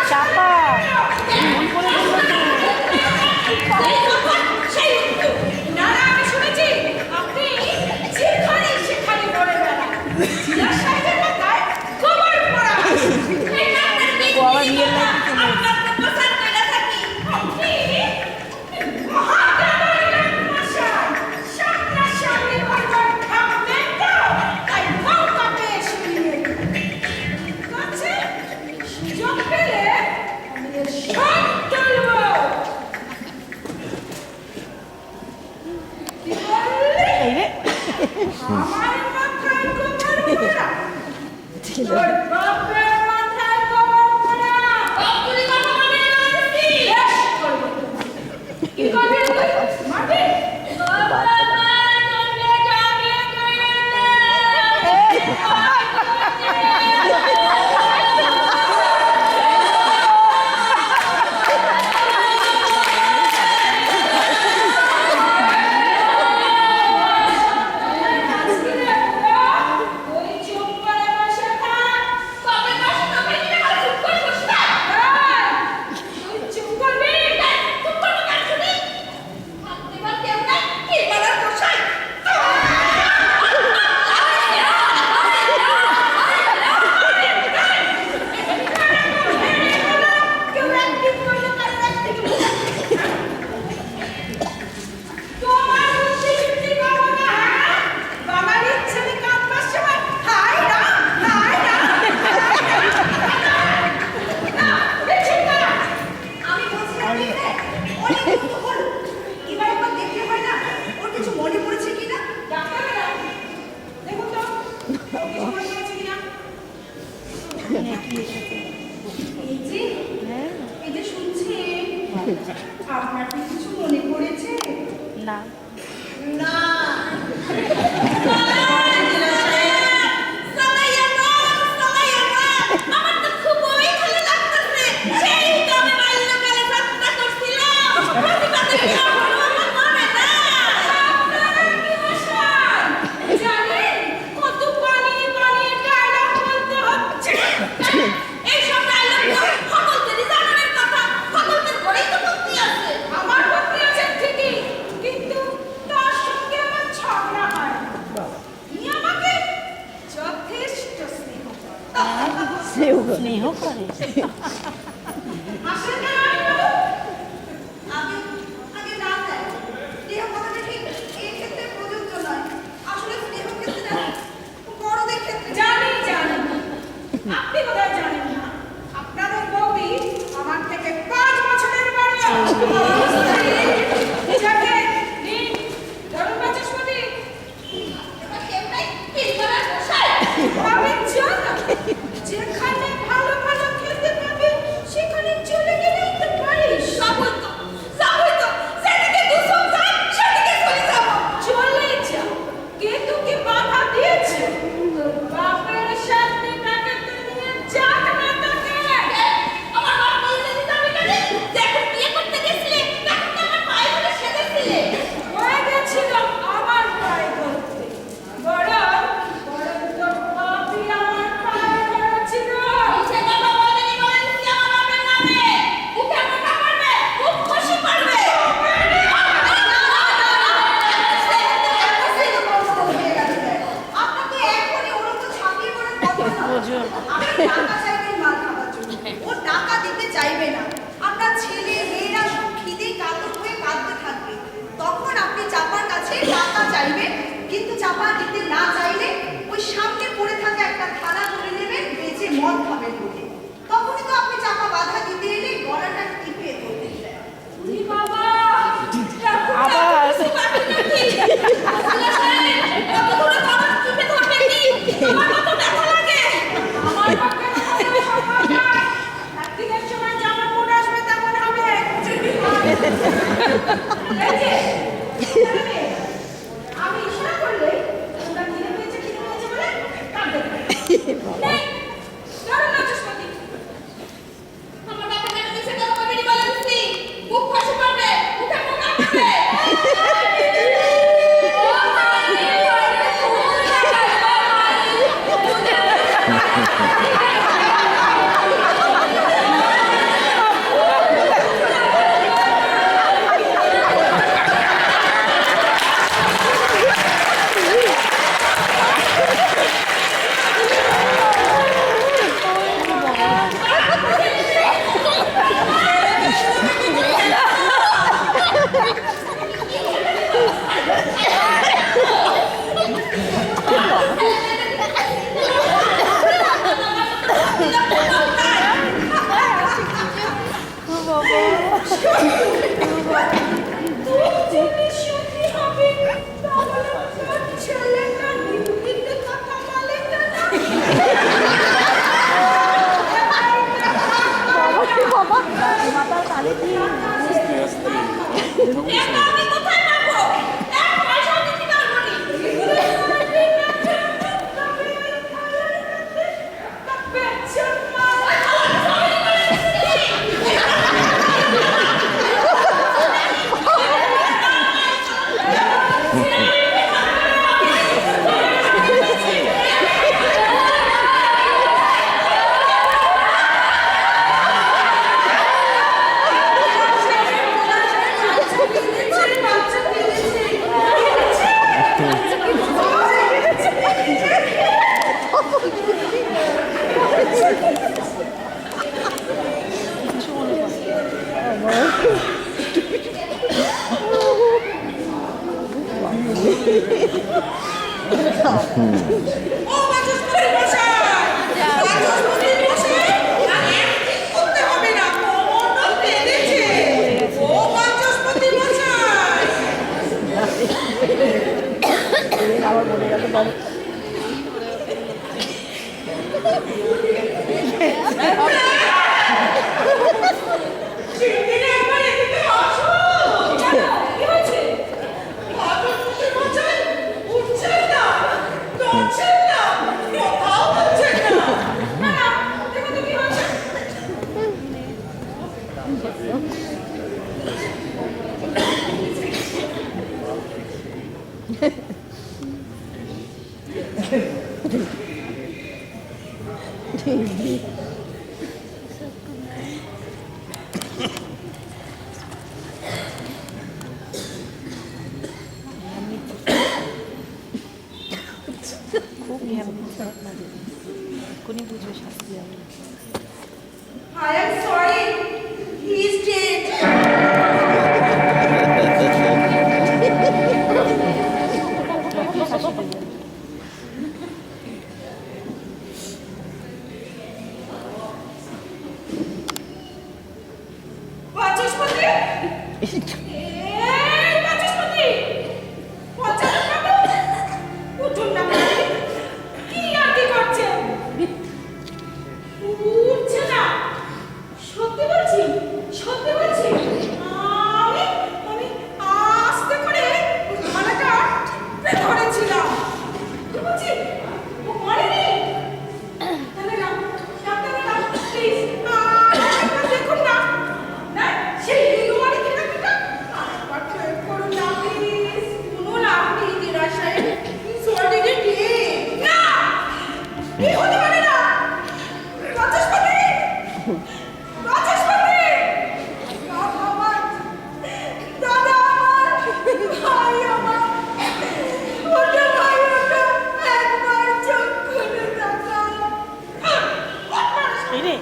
चापा ভুল করে বললো না না আমি শুনেছি আপনি যেখানে সেখানে বলে বেড়ান জিলা সাহেবের মাথায় গোবর পড়া ও আবার রিয়েল লাইফে এই রে আমার মাথায় গোবর পড়া তোর বাপের মাথায় গোবর পড়া অপুরি কথা বলে আসছি বেশ করবো কি করবি তুই মাটি বাবা তোমরা যাবে ওই চুপ করে বসে থাক বাবা কাছে তো বলি না চুপ করে বসে থাক তুই চুপ করবি চুপ করে কাজ শুনি ভাবতে ভাবতে আমরা কি বলার বসাই কেউ একদিন করলে তার একদিন তোমার বুদ্ধি শুদ্ধি করবো না হ্যাঁ? বাঙালির ছেলে কাঁদবার সময় হায় রাম হায় রাম না, দেখছেন না? আমি বলছিলাম কি রে? অনেক দিন তো হলো। এবার একবার দেখলে হয় না ওর কিছু মনে পড়েছে কিনা? ডাক্তাররা, দেখুন তো, ও কিছু মনে পড়েছে কিনা? কি এসেছে এই যে হ্যাঁ এই যে শুনছেন আপনার কি কিছু মনে পড়েছে? না না। আমার তো খুবই ভালো লাগতেছে সেই তো আমি বাল্যকালে যাত্রা করছিলাম প্রতিবাদে কি হলো আমার মনে না জানেন কত বানিয়ে বানিয়ে ডায়লগ বলতে হচ্ছে এইসব ডায়লগ সকলদেরই জানার কথা সকলদের ঘরেই তো বুদ্ধি আছে আমার বুদ্ধি আছে ঠিকই কিন্তু তার সঙ্গে আমার ঝগড়া হয় তিনি আমাকে যথেষ্ট স্নেহ করে স্নেহ করে আসলে কেন আমি বলবো? আগে আগে না দেয় স্নেহ কথাটা ঠিক এই ক্ষেত্রে প্রযোজ্য নয়। আসলে স্নেহ ক্ষেত্রে না বড়দের ক্ষেত্রে জানি জানি আপনি বোধহয় জানেন না আপনাদের বৌদি আমার থেকে 5 বছরের বড়। যাকে নিন ধরুন বাচস্পতি। এবার কেমটাই পিস করার বসাই। আমি জানা যেখানে ভালো ভালো খেতে পাবে সেখানে চলে গেলেই তো পারিস। যাবই তো, সেদিকে দুশো যায়, সেদিকে চলে যাবো। চলে যা, কে তোকে বাধা দিয়েছে? তোর বাপের সাথে তাকে তো নিয়ে যাক না তোকে। আমার বাপ বলতে দিতে হবে কেন? যে এখন বিয়ে করতে গেছিলে, তখন তো আমার পায়ে ধরে সেজেছিলে। হয়ে গেছিল আমার পায়ে ধরতে। বরং তোর বাপই আমার পায়ে ধরেছিল। মিছে কথা বলবেনি বলেন কি আমার বাপের নামে? মুখে মোটা করবে, খুব খুশি করবে। আপনাকে এখনই ওর তো ছাপিয়ে পড়ার কথা না। বোঝো। আপনি টাকা চাইবেন মাল খাওয়ার জন্য, ও টাকা দিতে চাইবে না। আপনার ছেলে মেয়েরা সব খিদে কাতর হয়ে কাঁদতে থাকবে, তখন আপনি চাপার কাছে টাকা চাইবেন, কিন্তু চাপা দিতে না চাইলে ওই সামনে পড়ে থাকা একটা থালা করে নেবেন, বেঁচে মদ খাবেন বলে। তখনই তো আপনি চাপা বাধা দিতে এলে গলাটা টিপে ধরতে দেয়। উনি বাবা আবার কিছু বাকি নাকি? আসলে সাহেব, কত দূরে তোমার টিপে ধরবে কি? আমার কত ব্যথা লাগে। আমার পক্ষে কোনো সম্ভব নয়। একদিনের সময় জামা মুড আসবে তেমন হবে। এই যে, এখানে আমি ইশারা করলে তোমরা খিদে পেয়েছে বলে কাঁদতে থাকবে। নেই, ধরুন বাচস্পতি। আমার বাপের নামে মিছে কথা বলবেনি বলেন কি? খুব খুশি করবে, মুখে মোটা করবে। যদি সত্যি হবে তাহলে তোর ছেলেটা ডিউটিতে থাকা মালিকটা না। বাবা মাথা তালে দিয়ে এটা আমি কোথায় পাবো? এক পয়সাও দিতে পারবো নি। ও বাচস্পতি মশাই! বাচস্পতি মশাই! আর acting করতে হবে না, কোমরটা বেঁধেছে। ও বাচস্পতি মশাই! আবার বলে গেল বাবা চিঠিটা একবার এদিকে আসো। কি হয়েছে? বাচস্পতি মশাই উঠছেন না, নড়ছেন না, কোথাও হচ্ছেন না। না না, দেখো তো কি হয়েছে। খুব এখনই বুঝবে শাস্তি হবে I am sorry. He is dead. যখন শাস্তি দেবে এই বাচস্পতি! পঞ্চায়েত বাবু! উঠুন না বাবু। কি আরতি করছেন? উঠছে না। সত্যি বলছি, সত্যি বলছি। আমি আস্তে করে গলাটা টিপে ধরেছিলাম। কি বলছি? ও মরেনি? তাহলে ডাক্তারবাবু, প্লিজ একবার দেখুন না। না, সেই লিঙ্গ বাড়ি কিনা আরেকবার চেক করুন না, প্লিজ। শুনুন আপনি নিরাশায় সর্দিকে দিয়ে না, কি হতে পারে না। বাচস্পতি! বাচস্পতি! বাবা আমার, দাদা আমার, ভাই আমার, ওটা ভাই ওটা, একবার চোখ খুলে তাকাও। এই রে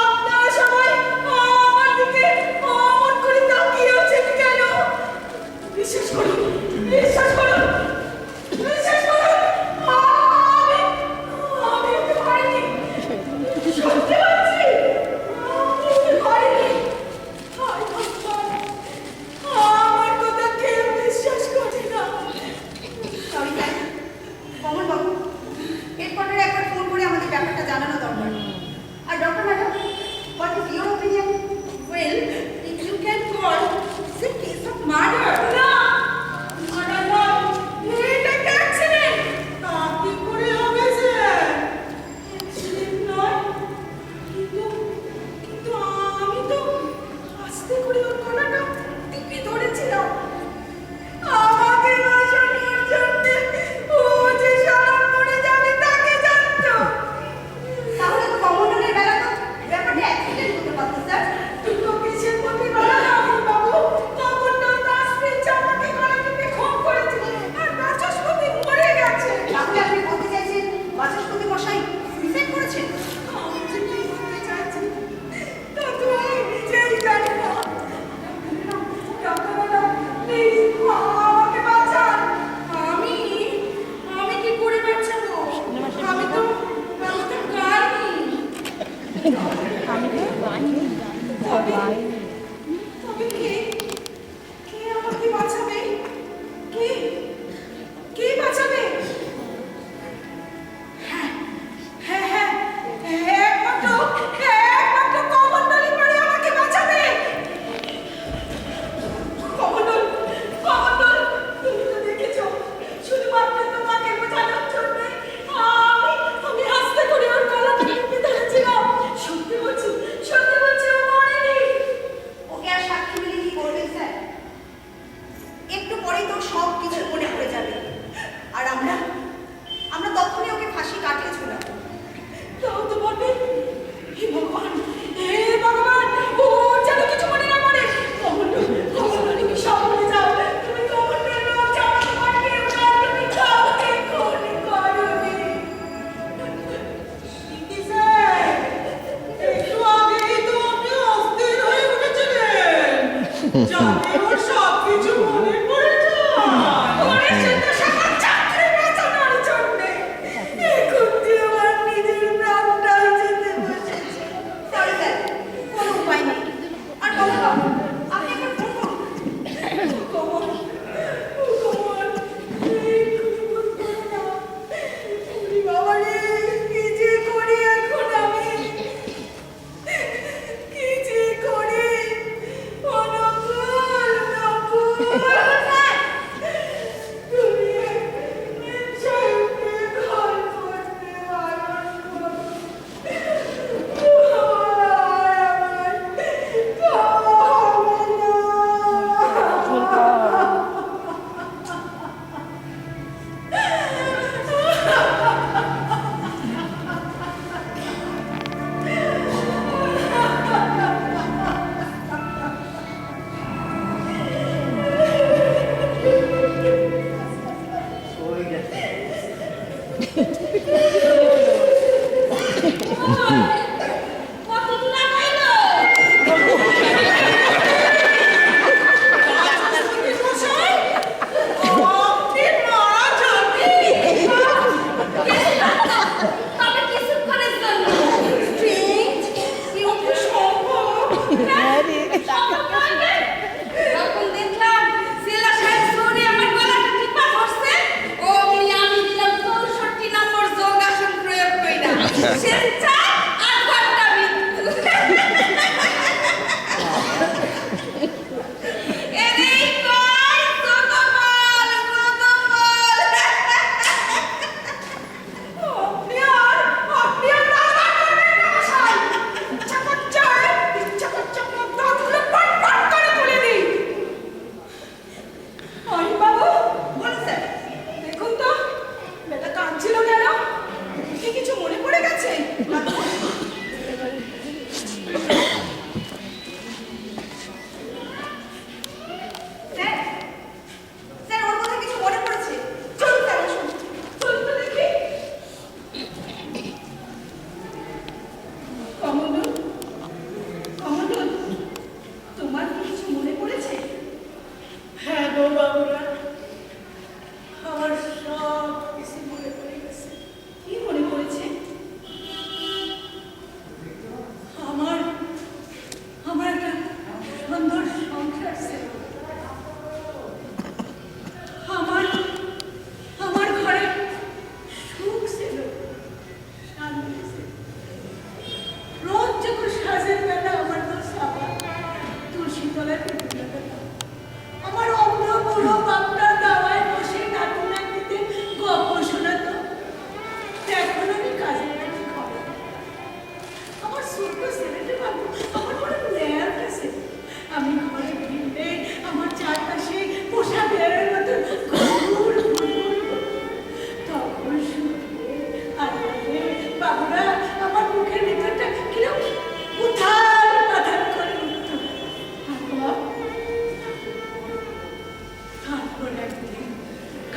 আপনারা সবাই আমার দিকে অমন করে তাকিয়ে আছেন কেন? বিশ্বাস করুন, বিশ্বাস করুন,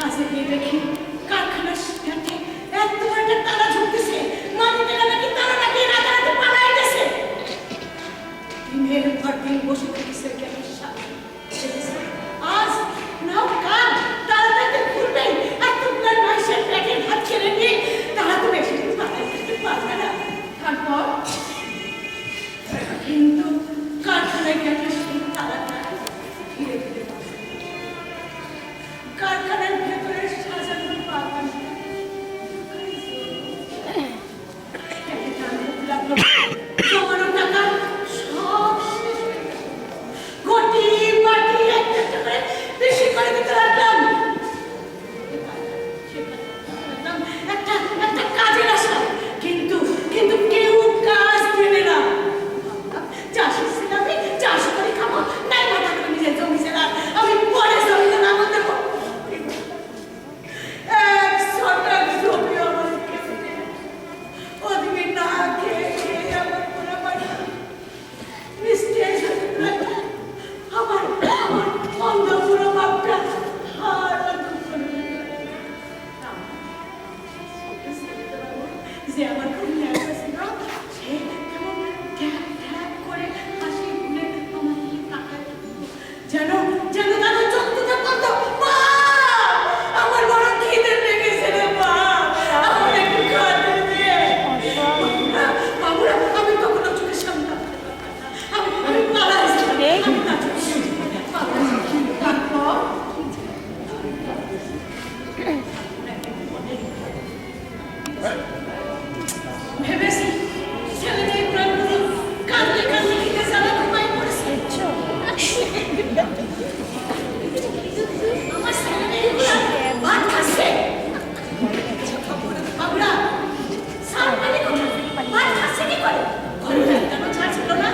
কাছে গিয়ে দেখি কারখানার সাথে এত একটা তালা ঝুলতেছে, মালিকেরা নাকি তালা নাকি রাতারাতি পালাই গেছে। দিনের পর দিন বসে থেকেছে জ্ঞানের সাথে। আজ নাও কাল তাড়াতাড়ি খুলবে, আর তোমার মাসের পেটের ভাত ছেড়ে নিয়ে তারা তো বেশি দিন পালাই করতে পারবে না। তারপর কিন্তু কারখানায় গেলে তালাটা ফিরে ফিরে কারখানার ভেতরে সাজানো বাগান জমানো টাকা সব শেষ হয়ে গেল। ঘটি বাটি একটা একটা করে বেশি করে দিতে লাগলাম। একটা একটা কাজের আশা, কিন্তু কিন্তু কেউ কাজ দেবে না। চাষি ছিলাম, চাষ করে খাবো, নাই মাথা করে নিজের জমি ছেড়া আমি পরে জমিতে নামো দেবো। এক শতক জমি আমার কেটে দিল। ওদিকে না খেয়ে খেয়ে আমার পুরো বাড়ি স্টেজ আমার আমার অন্ধ পুরো বাপটা আর যে আমার খুব ন্যায় ছিল, সে কেমন ট্যাপ ট্যাপ করে হাসি খুলে আমার দিকে তাকায় থাকতো। যেন যেন তাদের চোখ দুটো বন্ধ। মা, আমার বড় খিদে লেগেছে রে মা, আমার একটু খাওয়াতে দিয়ে। বাবুরা, আমি কখনো চোখের সামনে থাকতে পারতাম না। আমি পালাইছিলাম, আমি নাচছিলাম। তারপর ভেবেছি ছেলে মেয়ে প্রাণগুলো কাঁদতে কাঁদতে খেতে যাবে ঘুমাই পড়েছে। আমার ছেলে মেয়েগুলো ভাত খাচ্ছে। বাবুরা, সার পানি কোথায়? ভাত খাচ্ছে কি করে? ঘরে কেন চা ছিল না?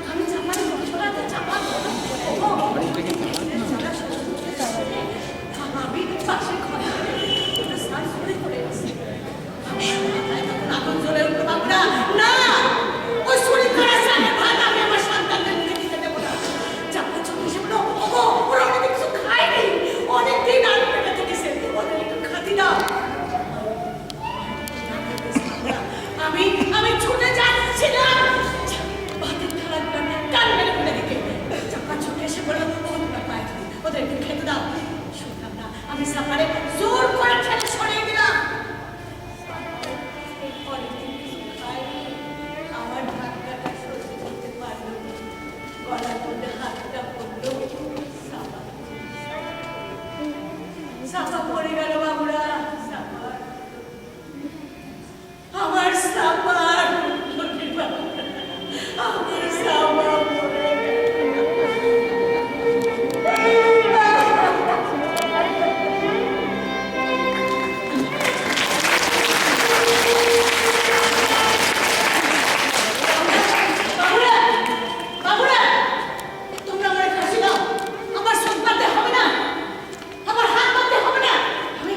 আমি চাপার মশলাতে চাপা আমি পাশে ঘরে সার করে করে আসছি। আগুন জ্বলে উঠলো। বাবুরা, না, ওই শরীর খারাপ সাথে ভাত আমি আমার সন্তানদের খেতে দেবো না। চাপা চোখ এসে বললো, ওগো, ওরা অনেক কিছু খায়নি, অনেকদিন আলু পেটে থেকেছে, ওদের একটু খাতি দাও। আমি আমি ছুটে যাচ্ছিলাম ভাতের থালা টান মেরে ফেলে দিকে। চাপা ছুটে এসে বললো, ওদের পায়ে ধরি, ওদের একটু খেতে দাও। শুনলাম না, আমি সাপারে জোর করে ঠেলে সরিয়ে দিলাম। অনেকদিন কিছু খাইনি, আমার ধাক্কাটা সহ্য করতে পারলো না। গলার মধ্যে হাতটা পড়লো, সাপা পড়ে গেল। বাবুরা, সাপা, আমার সাপার আমার সাপা পড়ে গেল। বাবুরা, বাবুরা, তোমরা আমার ফাঁসি দাও, আমার চোখ বাঁধতে হবে না, আমার হাত বাঁধতে হবে না। আমি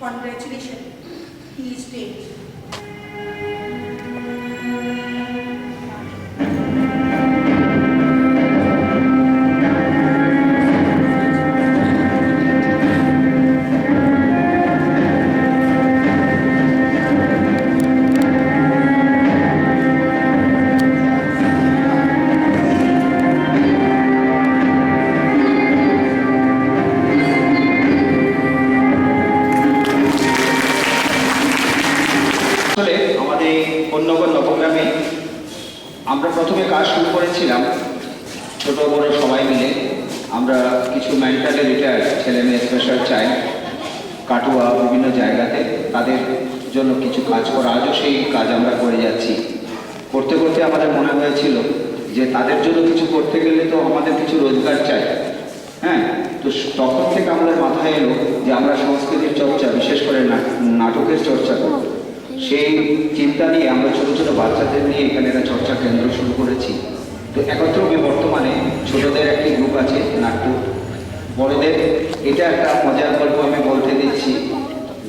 Congratulations, he is dead. আসলে আমাদের এই কন্যাগর নবগ্রামে আমরা প্রথমে কাজ শুরু করেছিলাম ছোট বড় সবাই মিলে। আমরা কিছু মেন্টালি রিটায়ার্ড ছেলে মেয়ে স্পেশাল চাইল্ড কাটুয়া বিভিন্ন জায়গাতে তাদের জন্য কিছু কাজ করা, আজও সেই কাজ আমরা করে যাচ্ছি। করতে করতে আমাদের মনে হয়েছিল যে তাদের জন্য কিছু করতে গেলে তো আমাদের কিছু রোজগার চাই। হ্যাঁ, তো তখন থেকে আমাদের মাথায় এলো যে আমরা সংস্কৃতির চর্চা, বিশেষ করে নাটকের চর্চা করব। সেই চিন্তা নিয়ে আমরা ছোট ছোট বাচ্চাদের নিয়ে এখানে একটা চর্চা কেন্দ্র শুরু করেছি। তো একত্রভাবে বর্তমানে ছোটদের একটি গ্রুপ আছে নাট্য, বড়দের এটা একটা মজার গল্প আমি বলতে দিচ্ছি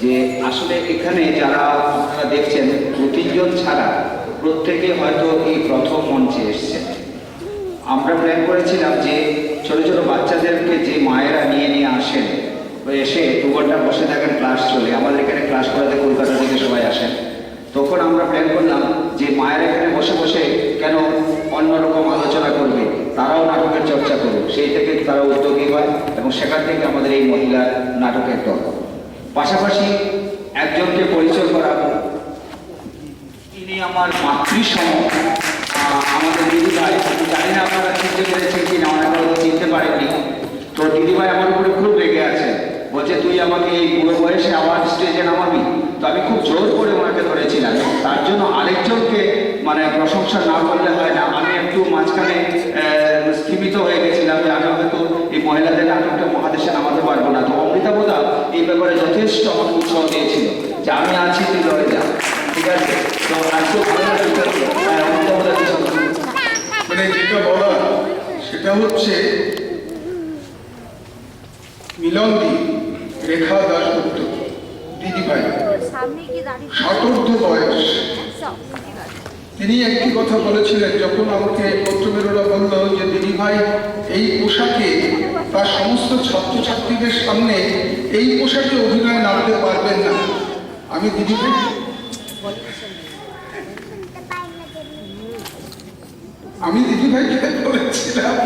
যে আসলে এখানে যারা আপনারা দেখছেন 2-3 জন ছাড়া প্রত্যেকে হয়তো এই প্রথম মঞ্চে এসছে। আমরা প্ল্যান করেছিলাম যে ছোট ছোট বাচ্চাদেরকে যে মায়েরা নিয়ে আসেন, এসে 2 ঘন্টা বসে থাকেন, ক্লাস চলে, আমাদের এখানে ক্লাস করাতে কলকাতা থেকে সবাই আসেন। তখন আমরা প্ল্যান করলাম যে মায়েরা এখানে বসে বসে কেন অন্যরকম আলোচনা করবে, তারাও নাটকের চর্চা করবে। সেই থেকে তারা উদ্যোগী হয় এবং সেখান থেকে আমাদের এই মহিলা নাটকের দল। পাশাপাশি একজনকে পরিচয় করাবো, তিনি আমার মাতৃসম, আমাদের দিদিভাই। জানি না আপনারা চিনতে পেরেছেন কি না, অনেক হয়তো চিনতে পারেননি। তো দিদিভাই আমার উপরে খুব রেগে আছে, বলছে তুই আমাকে এই বুড়ো বয়সে আবার স্টেজে নামাবি। তো আমি খুব জোর করে ওনাকে ধরেছিলাম। তার জন্য আরেকজনকে মানে প্রশংসা না করলে হয় না, আমি একটু মাঝখানে স্থিমিত হয়ে গেছিলাম যে আমি হয়তো এই মহিলাদের নাটকটা মহাদেশে নামাতে পারবো না। তো অমৃতাবোধা এই ব্যাপারে যথেষ্ট আমাকে উৎসাহ দিয়েছিল যে আমি আছি, তুই লড়ে যা, ঠিক আছে। তো আজকে ভালো লাগছে অমৃতাবোধা কিছু মানে যেটা বলা সেটা হচ্ছে মিলনদি রেখা দাশগুপ্ত দিদিভাই, ষাটোর্ধ্ব বয়স। তিনি একটি কথা বলেছিলেন যখন আমাকে পত্রবেরোরা বলল যে দিদিভাই এই পোশাকে তার সমস্ত ছাত্রছাত্রীদের সামনে এই পোশাকে অভিনয় নামতে পারবেন না। আমি দিদিভাইকে বলেছিলাম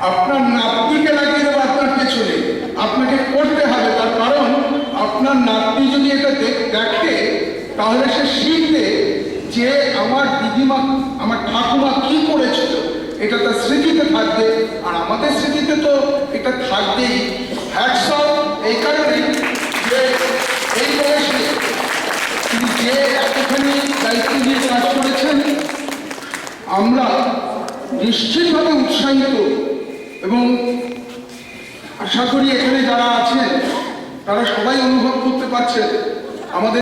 আপনার নাতনিকে লাগিয়ে দেবো আপনার পেছনে, আপনাকে করতে হবে। তার কারণ আপনার নাতনি যদি এটা দেখে তাহলে সে শিখবে যে আমার দিদিমা, আমার ঠাকুমা কি করেছিল, এটা তার স্মৃতিতে থাকবে। আর আমাদের স্মৃতিতে তো এটা থাকবেই। হ্যাটস অফ এই কারণে যে এই বয়সে তিনি যে এতখানি দায়িত্ব নিয়ে কাজ করেছেন, আমরা নিশ্চিতভাবে উৎসাহিত এবং আশা করি এখানে যারা আছেন তারা সবাই অনুভব করতে পারছেন আমাদের